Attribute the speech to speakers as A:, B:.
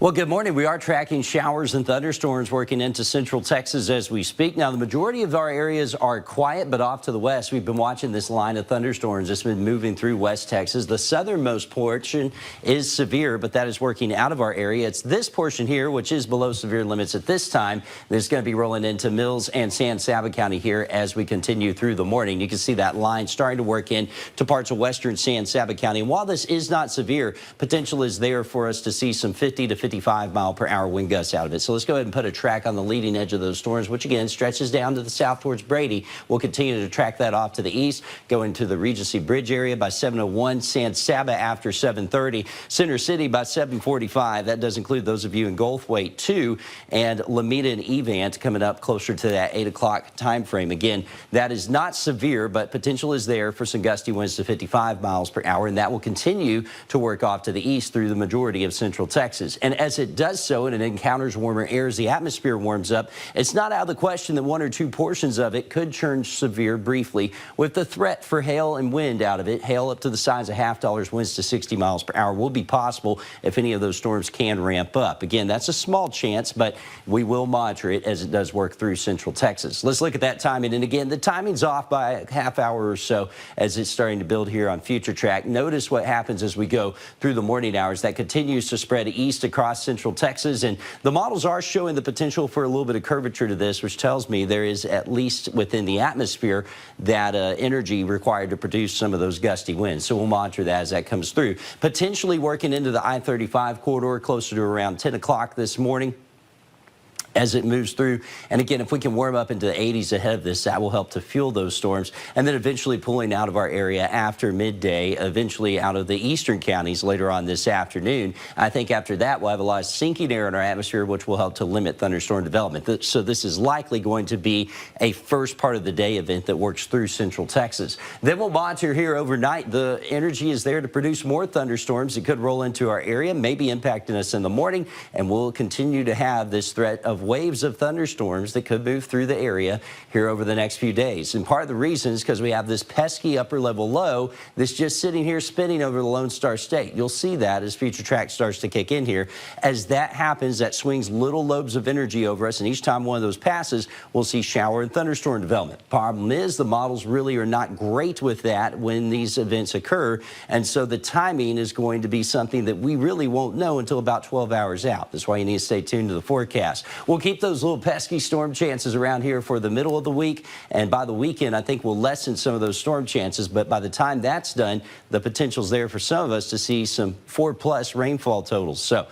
A: Well, good morning. We are tracking showers and thunderstorms working into central Texas as we speak. Now, the majority of our areas are quiet, but off to the west, we've been watching this line of thunderstorms that's been moving through West Texas. The southernmost portion is severe, but that is working out of our area. It's this portion here, which is below severe limits at this time, that's going to be rolling into Mills and San Saba County here as we continue through the morning. You can see that line starting to work in to parts of western San Saba County. And while this is not severe, potential is there for us to see some 50 to 55-mile-per-hour wind gusts out of it. So let's go ahead and put a track on the leading edge of those storms, which again stretches down to the south towards Brady. We'll continue to track that off to the east, go into the Regency Bridge area by 7:01, San Saba after 7:30, Center City by 7:45. That does include those of you in Gulfway 2, and Lamita and Evant coming up closer to that 8 o'clock time frame. Again, that is not severe, but potential is there for some gusty winds to 55 miles per hour, and that will continue to work off to the east through the majority of central Texas. And as it does so and it encounters warmer air as the atmosphere warms up, it's not out of the question that one or two portions of it could turn severe briefly, with the threat for hail and wind out of it. Hail up to the size of $0.5, winds to 60 miles per hour will be possible if any of those storms can ramp up. Again, that's a small chance, but we will monitor it as it does work through central Texas. Let's look at that timing. And again, the timing's off by a half hour or so as it's starting to build here on Future Track. Notice what happens as we go through the morning hours. That continues to spread east across central Texas, and the models are showing the potential for a little bit of curvature to this, which tells me there is, at least within the atmosphere, that energy required to produce some of those gusty winds. So we'll monitor that as that comes through. Potentially working into the I-35 corridor closer to around 10 o'clock this morning as it moves through. And again, if we can warm up into the 80s ahead of this, that will help to fuel those storms, and then eventually pulling out of our area after midday, eventually out of the eastern counties later on this afternoon. I think after that, we'll have a lot of sinking air in our atmosphere, which will help to limit thunderstorm development. So this is likely going to be a first part of the day event that works through central Texas. Then we'll monitor here overnight. The energy is there to produce more thunderstorms that could roll into our area, maybe impacting us in the morning, and we'll continue to have this threat of waves of thunderstorms that could move through the area here over the next few days. And part of the reason is because we have this pesky upper level low that's just sitting here spinning over the Lone Star State. You'll see that as Future Track starts to kick in here. As that happens, that swings little lobes of energy over us, and each time one of those passes, we'll see shower and thunderstorm development. Problem is, the models really are not great with that when these events occur, and so the timing is going to be something that we really won't know until about 12 hours out. That's why you need to stay tuned to the forecast. We'll keep those little pesky storm chances around here for the middle of the week, and by the weekend, I think we'll lessen some of those storm chances, but by the time that's done, the potential's there for some of us to see some 4+ rainfall totals. So